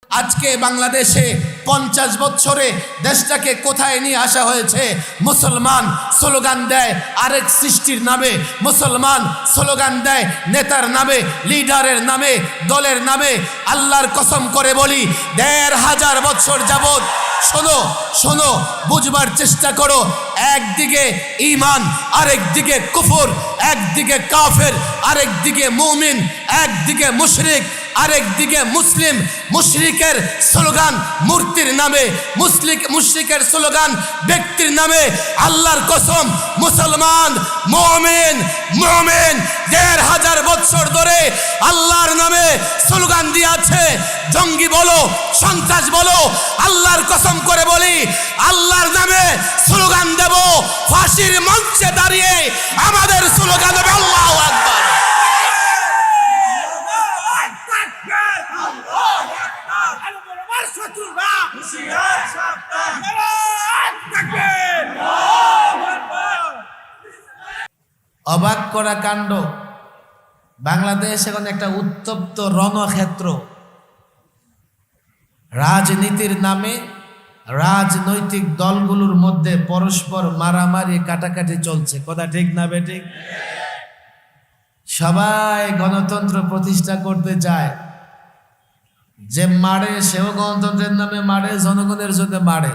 আজকে বাংলাদেশে 50 বছরে দেশটাকে কোথায় নিয়ে আসা হয়েছে? মুসলমান স্লোগান দেয় আরেক সৃষ্টির নামে, মুসলমান স্লোগান দেয় নেতার নামে, লিডারের নামে, দলের নামে। আল্লাহর কসম করে বলি, 1500 বছর যাবত শোনো শোনো, বুঝবার চেষ্টা করো। একদিকে ঈমান, আরেক দিকে কুফর, একদিকে কাফের, আরেক দিকে মুমিন, একদিকে মুশরিক, আরেক দিকে মুসলিম। মুশরিকের স্লোগান মূর্তির নামে, মুশরিকের স্লোগান ব্যক্তির নামে। আল্লাহর কসম, মুসলমান মুমিন মুমিন 1500 বছর ধরে আল্লাহর নামে স্লোগান দিয়েছে। জঙ্গি বলো, সন্ত্রাস বলো, আল্লাহর কসম করে বলি, আল্লাহর নামে স্লোগান দেব। ফাঁসির মঞ্চে দাঁড়িয়ে আমাদের স্লোগান হবে আল্লাহু আকবার। অবাক করা কাণ্ড, বাংলাদেশ এখন একটা উত্তপ্ত রণক্ষেত্র। রাজনীতির নামে রাজনৈতিক দলগুলোর মধ্যে পরস্পর মারামারি কাটাকাটি চলছে। কথা ঠিক না বেঠিক? সবাই গণতন্ত্র প্রতিষ্ঠা করতে চায়। যে মারে সেও গণতন্ত্রের নামে মারে, জনগণের জন্য মারে।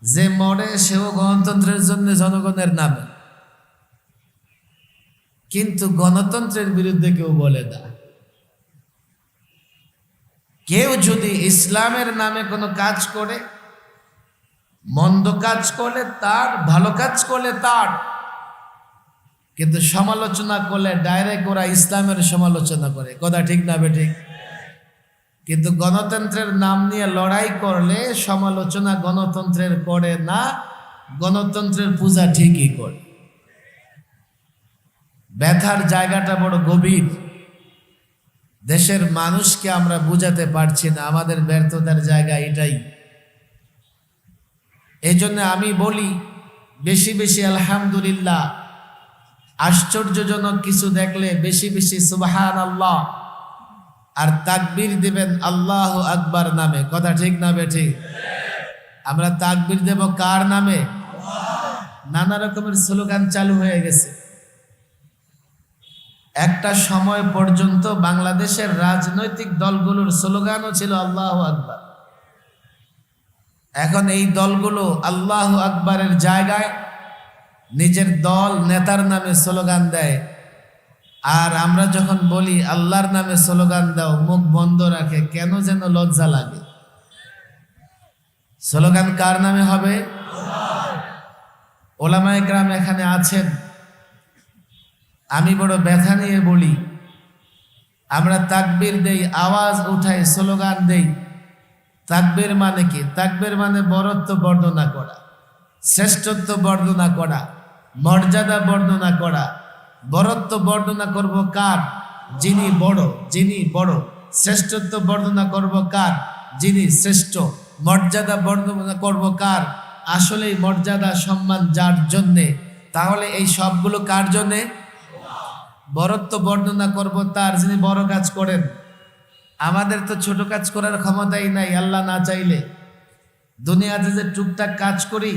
যে মরে সেও গণতন্ত্রের জন্য, জনগণের নামে। কিন্তু গণতন্ত্রের বিরুদ্ধে কেউ বলে না। কেউ যদি ইসলামের নামে কোনো কাজ করে, মন্দ কাজ করলে তার, ভালো কাজ করলে তার, কিন্তু সমালোচনা করলে ডাইরেক্ট ওরা ইসলামের সমালোচনা করে। কথা ঠিক না বেঠিক? কিন্তু গণতন্ত্রের নাম নিয়ে লড়াই করলে সমালোচনা গণতন্ত্রের করে না, গণতন্ত্রের পূজা ঠিকই করে। ব্যথার জায়গাটা বড় গভীর। দেশের মানুষকে আমরা বুঝাতে পারছি না, আমাদের ব্যর্থতার জায়গা এটাই। এই জন্য আমি বলি, বেশি বেশি আলহামদুলিল্লাহ, আশ্চর্যজনক কিছু দেখলে বেশি বেশি সুবহানাল্লাহ আর তাকবীর দিবেন আল্লাহু আকবার নামে। কথা ঠিক না বেঠিক? আমরা তাকবীর দেব কার নামে? নানা রকমের স্লোগান চালু হয়ে গেছে। একটা সময় পর্যন্ত বাংলাদেশের রাজনৈতিক দলগুলোর স্লোগানও ছিল আল্লাহু আকবার। এখন এই দলগুলো আল্লাহু আকবারের জায়গায় নিজের দল নেতার নামে স্লোগান দেয়। আর আমরা যখন বলি আল্লাহর নামে স্লোগান দাও, মুখ বন্ধ রাখে। কেন যেন লজ্জা লাগে। স্লোগান কার নামে হবে? ওলামায়ে কেরাম এখানে আছেন। আমি বড় ব্যথা নিয়ে বলি, আমরা তাকবীর দেই, আওয়াজ উঠাই, স্লোগান দেই। তাকবীর মানে কি? তাকবীর মানে বরত্ব বর্ণনা করা, শ্রেষ্ঠত্ব বর্ণনা করা, মর্যাদা বর্ণনা করা। বরত্ব বর্ণনা করব কার? যিনি বড়, যিনি বড়। শ্রেষ্ঠত্ব বর্ণনা করব কার? যিনি শ্রেষ্ঠ। মর্যাদা বর্ণনা করব কার? আসলেই মর্যাদা সম্মান যার জন্যে। তাহলে এই সবগুলো কার জন্যে? বরত্ব বর্ণনা করব তার, যিনি বড় কাজ করেন। আমাদের তো ছোট কাজ করার ক্ষমতাই নাই, আল্লাহ না চাইলে। দুনিয়াতে যে টুকটাক কাজ করি,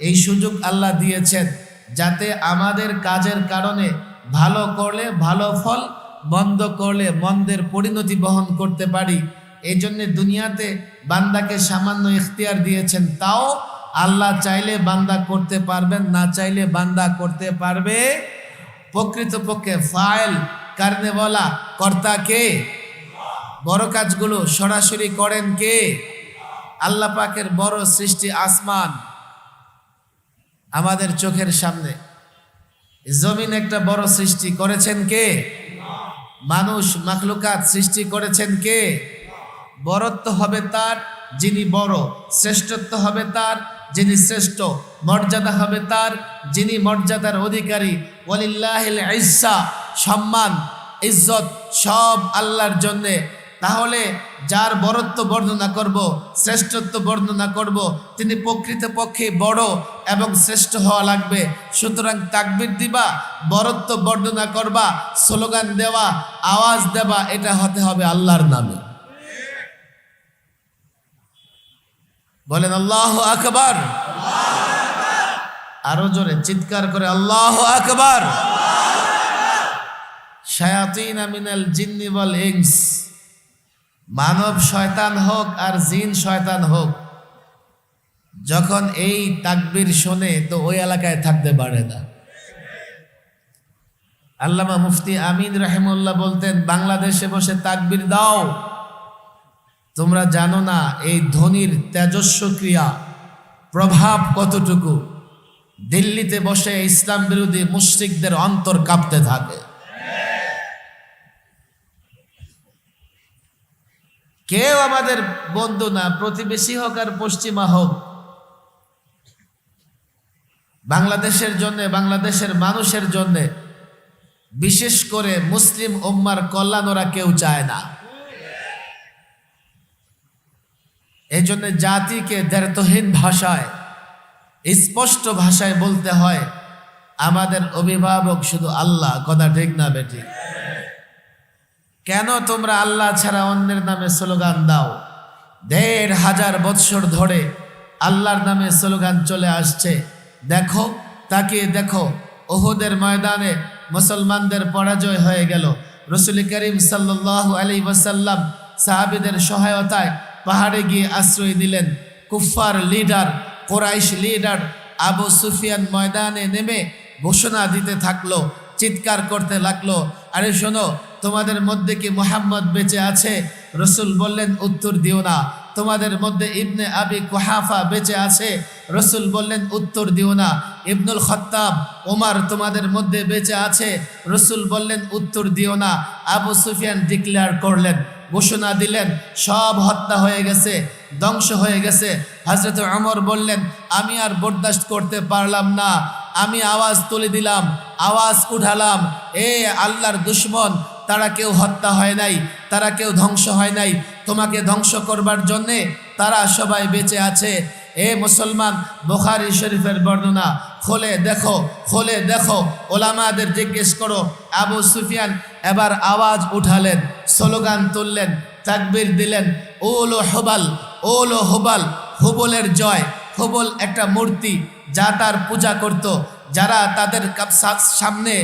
এই সুযোগ আল্লাহ দিয়েছেন যাতে আমাদের কাজের কারণে ভালো করলে ভালো ফল, মন্দ করলে মন্দের পরিণতি বহন করতে পারি। এই জন্যে দুনিয়াতে বান্দাকে সামান্য ইখতিয়ার দিয়েছেন। তাও আল্লাহ চাইলে বান্দা করতে পারবেন, না চাইলে বান্দা করতে পারবে। প্রকৃতপক্ষে ফাইল কারনে বলা কর্তা কে? বড় কাজগুলো সরাসরি করেন কে? আল্লাহ পাকের বড় সৃষ্টি আসমান আমাদের চোখের সামনে। জমিন একটা বড় সৃষ্টি করেছেন কে? মানুষ মাখলুকাত সৃষ্টি করেছেন কে? বরত্ব হবে তার যিনি বড়, শ্রেষ্ঠত্ব হবে তার যিনি শ্রেষ্ঠ, মর্যাদা হবে তার যিনি মর্যাদার অধিকারী। ওয়ালিল্লাহিল ইজ্জা, সম্মান ইজ্জত সব আল্লাহর জন্যে। তাহলে যার বরত্ব বর্ণনা করব, শ্রেষ্ঠত্ব বর্ণনা করব, তিনি প্রকৃতপক্ষে বড় এবং শ্রেষ্ঠ হওয়া লাগবে। সুতরাং তাকবীর দিবা, বরত্ব বর্ণনা করবা, স্লোগান দেওয়া, আওয়াজ দেবা, এটা হতে হবে আল্লাহর নামে। বলেন আল্লাহু আকবার। আরো জোরে চিৎকার করে আল্লাহু আকবার। শায়াতিন মিনাল জিন্নি ওয়াল ইনস, মানব শয়তান হোক আর জিন শয়তান হোক, যখন এই তাকবীর শোনে তো ওই এলাকায় থাকতে পারে না। আল্লামা মুফতি আমিন রাহিমাহুল্লাহ বলতেন, বাংলাদেশে বসে তাকবীর দাও, তোমরা জানো না এই ধ্বনির তেজস্ব ক্রিয়া প্রভাব কতটুকু। দিল্লিতে বসে ইসলাম বিরোধী মুশরিকদের অন্তর কাঁপতে থাকে। কেউ আমাদের বন্ধু না, প্রতিবেশী হোক আর পশ্চিমা হোক, বাংলাদেশের জন্য, বাংলাদেশের মানুষের জন্য, বিশেষ করে মুসলিম উম্মার কল্যাণ ওরা কেউ চায় না। এই জন্য জাতিকে দ্ব্যর্থহীন ভাষায়, স্পষ্ট ভাষায় বলতে হয়, আমাদের অভিভাবক শুধু আল্লাহ। কথা ঠিক না বেঠিক? কেন তোমরা আল্লাহ ছাড়া অন্যের নামে স্লোগান দাও? ১৫০০ বৎসর ধরে আল্লাহর নামে স্লোগান চলে আসছে। দেখো, তাকিয়ে দেখো, উহুদের ময়দানে মুসলমানদের পরাজয় হয়ে গেল। রাসূল করিম সাল্লাল্লাহু আলাইহি ওয়াসাল্লাম সাহাবীদের সহায়তায় পাহাড়ে গিয়ে আশ্রয় দিলেন। কুফফার লিডার, কুরাইশ লিডার আবু সুফিয়ান ময়দানে নেমে ঘোষণা দিতে থাকলো, চিৎকার করতে লাগলো, আরে শোনো, তোমাদের মধ্যে কি মুহাম্মদ বেঁচে আছে? রাসূল বললেন, উত্তর দিও না। তোমাদের মধ্যে ইবনে আবি কুহাফা বেঁচে আছে? রাসূল বললেন, উত্তর দিও না। ইবনুল খাত্তাব, ওমর তোমাদের মধ্যে বেঁচে আছে? রাসূল বললেন, উত্তর দিও না। আবু সুফিয়ান ডিক্লেয়ার করলেন, ঘোষণা দিলেন, সব হত্যা হয়ে গেছে, ধ্বংস হয়ে গেছে। হযরত ওমর বললেন, আমি আর বরদাস্ত করতে পারলাম না, আমি আওয়াজ তুলে দিলাম, আওয়াজ উঠালাম, এ আল্লাহর দুশমন, তারা কেউ হত্যা হয় নাই, তারা কেউ ধ্বংস হয় নাই, তোমাকে ধ্বংস করবার জন্যে তারা সবাই বেঁচে আছে। এ মুসলমান, বুখারী শরীফের বর্ণনা, খোলে দেখো, খোলে দেখো, ওলামাদের জিজ্ঞেস করো। আবু সুফিয়ান এবার আওয়াজ উঠালেন, স্লোগান তুললেন, তাকবীর দিলেন, ওলো হুবাল, ওলো হুবাল, হুবলের জয়। হুবল একটা মূর্তি, যা তার পূজা করত, যারা তাদের সামনে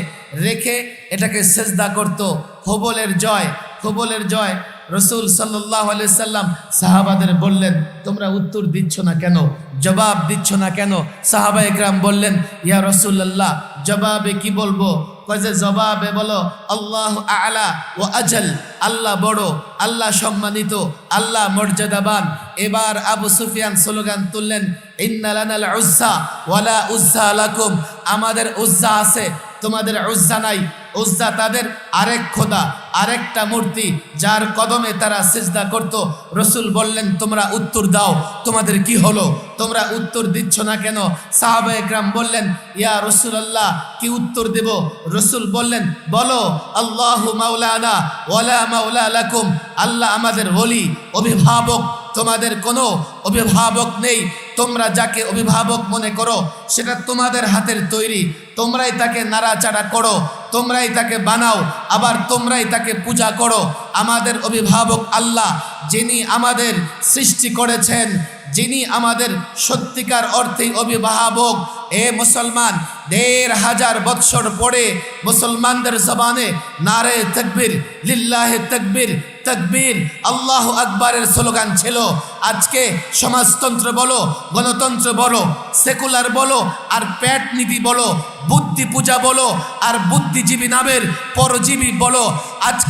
রেখে এটাকে সেজদা করত। হুবলের জয়, হুবলের জয়। রাসূল সাল্লাল্লাহু আলাইহি সাল্লাম সাহাবাদের বললেন, তোমরা উত্তর দিচ্ছ না কেন, জবাব দিচ্ছ না কেন? সাহাবায়ে কেরাম বললেন, ইয়া রাসূলুল্লাহ, জবাবে কি বলবো? কয় যে জবাবে বলো, আল্লাহু আ'লা ওয়া আজল, আল্লাহ বড়, আল্লাহ সম্মানিত, আল্লাহ মর্যাদাবান। এবার আবু সুফিয়ান স্লোগান তুললেন, ইন্না লানাল উজ্জা ওয়ালা উজ্জা লাকুম, আমাদের উজ্জা আছে, তোমাদের উজ্জা নাই। উজ্জা তাদের আরেক খোদা, আরেকটা মূর্তি, যার কদমে তারা সিজদা করত। রাসূল বললেন, তোমরা উত্তর দাও, তোমাদের কি হলো? তোমরা উত্তর দিচ্ছ না কেন? সাহাবায়ে কেরাম বললেন, ইয়া রাসূলুল্লাহ, কি উত্তর দেব? রাসূল বললেন, বলো, আল্লাহু মাওলানা ওয়ালা মাওলা লাকুম, আল্লাহ আমাদের ওলি, অভিভাবক, তোমাদের কোনো অভিভাবক নেই। তোমরা যাকে অভিভাবক মনে করো সেটা তোমাদের হাতের তৈরি, তোমরাই তাকে নাড়াচাড়া করো, তোমরাই তাকে বানাও, আবার তোমরাই তাকে পূজা করো। আমাদের অভিভাবক আল্লাহ, যিনি আমাদের সৃষ্টি করেছেন, যিনি আমাদের সত্যিকার অর্থেই অভিভাবক। এ মুসলমান, ১৫০০ বৎসর পরে মুসলমানদের জবানে নারে তাকবীর, লিল্লাহি তাকবীর, তাকবীর, আল্লাহু আকবারের স্লোগান ছিল। আজকে সমাজতন্ত্র বলো, গণতন্ত্র বলো, সেকুলার বলো, আর প্যাট নীতি বলো, বুদ্ধি পূজা বলো, আর বুদ্ধিজীবী নামের পরজীবী বলো, আজকে